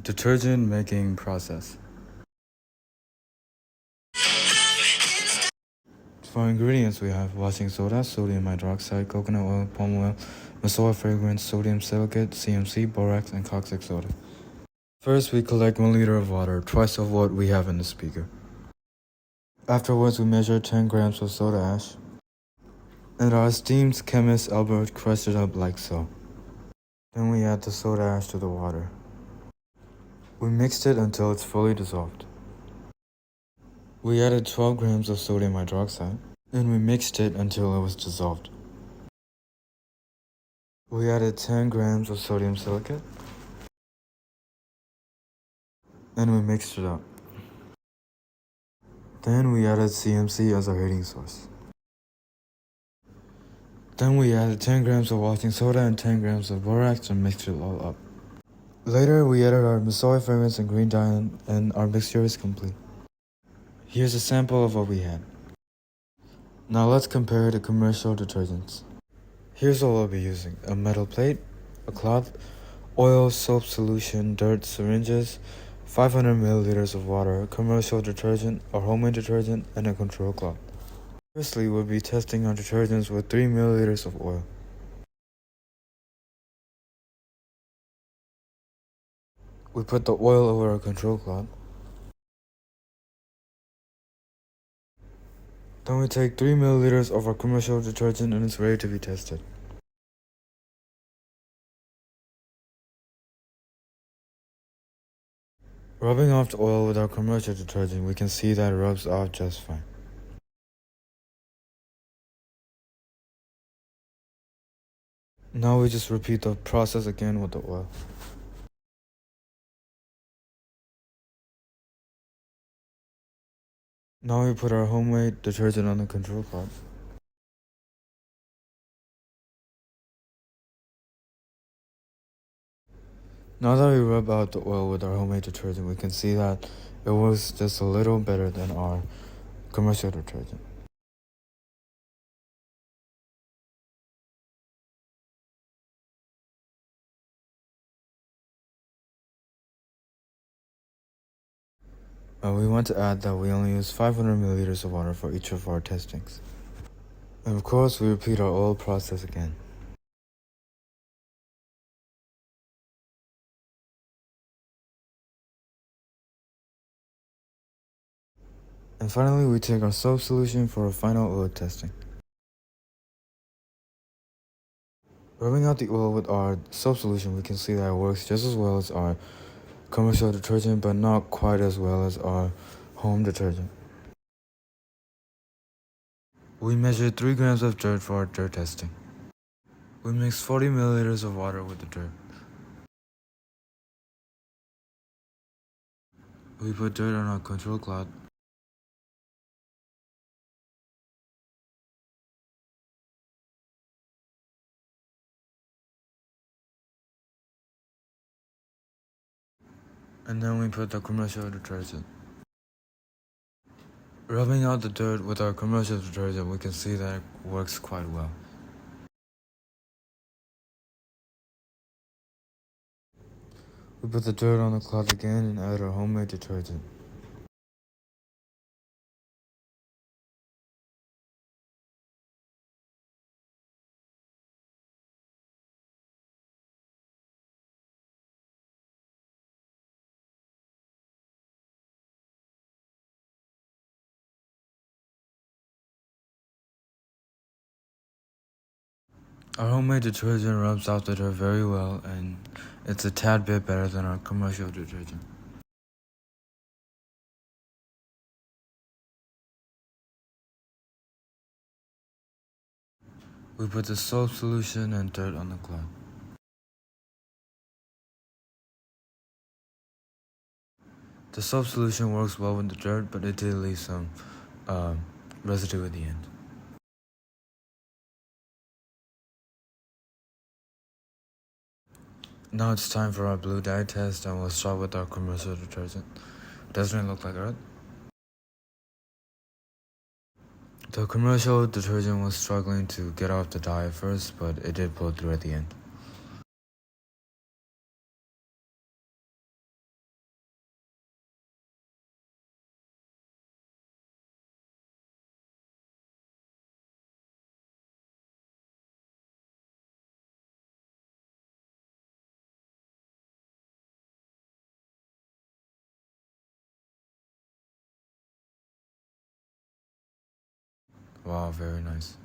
Detergent making process. For ingredients, we have washing soda, sodium hydroxide, coconut oil, palm oil, soy fragrance, sodium silicate, CMC, borax, and caustic soda. First, we collect 1 liter of water, twice of what we have in the speaker. Afterwards, we measure 10 grams of soda ash, and our esteemed chemist Albert crushed it up like so. Then we add the soda ash to the water. We mixed it until it's fully dissolved. We added 12 grams of sodium hydroxide, and we mixed it until it was dissolved. We added 10 grams of sodium silicate, and we mixed it up. Then we added CMC as our heating source. Then we added 10 grams of washing soda and 10 grams of borax and mixed it all up. Later, we added our soy fragrance and green dye, and our mixture is complete. Here's a sample of what we had. Now let's compare to commercial detergents. Here's what we'll be using: a metal plate, a cloth, oil, soap solution, dirt, syringes, 500 milliliters of water, commercial detergent, or homemade detergent, and a control cloth. Firstly, we'll be testing our detergents with 3 milliliters of oil. We put the oil over our control cloth. Then we take 3 milliliters of our commercial detergent and it's ready to be tested. Rubbing off the oil with our commercial detergent, we can see that it rubs off just fine. Now we just repeat the process again with the oil. Now we put our homemade detergent on the control cloth. Now that we rub out the oil with our homemade detergent, we can see that it works just a little better than our commercial detergent. We want to add that we only use 500 milliliters of water for each of our testings. And of course, we repeat our oil process again. And finally, we take our soap solution for a final oil testing. Rubbing out the oil with our soap solution, we can see that it works just as well as our commercial detergent, but not quite as well as our home detergent. We measured 3 grams of dirt for our dirt testing. We mixed 40 milliliters of water with the dirt. We put dirt on our control cloth. And then we put the commercial detergent. Rubbing out the dirt with our commercial detergent, we can see that it works quite well. We put the dirt on the cloth again and add our homemade detergent. Our homemade detergent rubs off the dirt very well, and it's a tad bit better than our commercial detergent. We put the soap solution and dirt on the cloth. The soap solution works well with the dirt, but it did leave some residue at the end. Now it's time for our blue dye test, and we'll start with our commercial detergent. Doesn't it look like earth? The commercial detergent was struggling to get off the dye at first, but it did pull through at the end. Wow, very nice.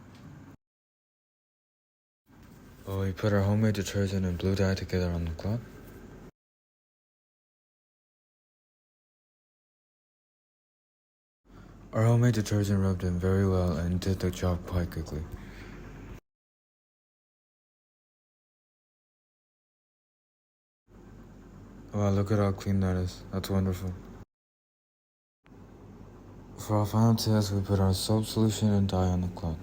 Well, we put our homemade detergent and blue dye together on the cloth. Our homemade detergent rubbed in very well and did the job quite quickly. Wow, look at how clean that is. That's wonderful. For our final test, we put our soap solution and dye on the cloth.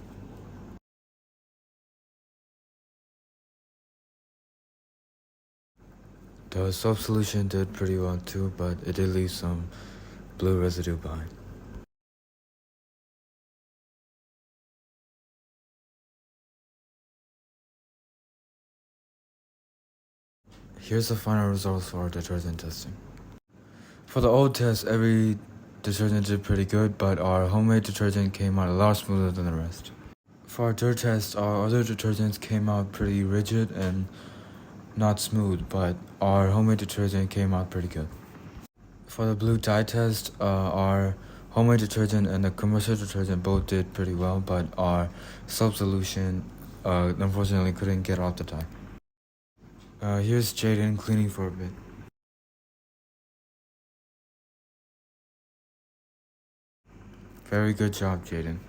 The soap solution did pretty well too, but it did leave some blue residue behind. Here's the final results for our detergent testing. For the old test, every detergent did pretty good, but our homemade detergent came out a lot smoother than the rest. For our dirt test, our other detergents came out pretty rigid and not smooth, but our homemade detergent came out pretty good. For the blue dye test, our homemade detergent and the commercial detergent both did pretty well, but our soap solution unfortunately couldn't get off the dye. Here's Jaden cleaning for a bit. Very good job, Jaden.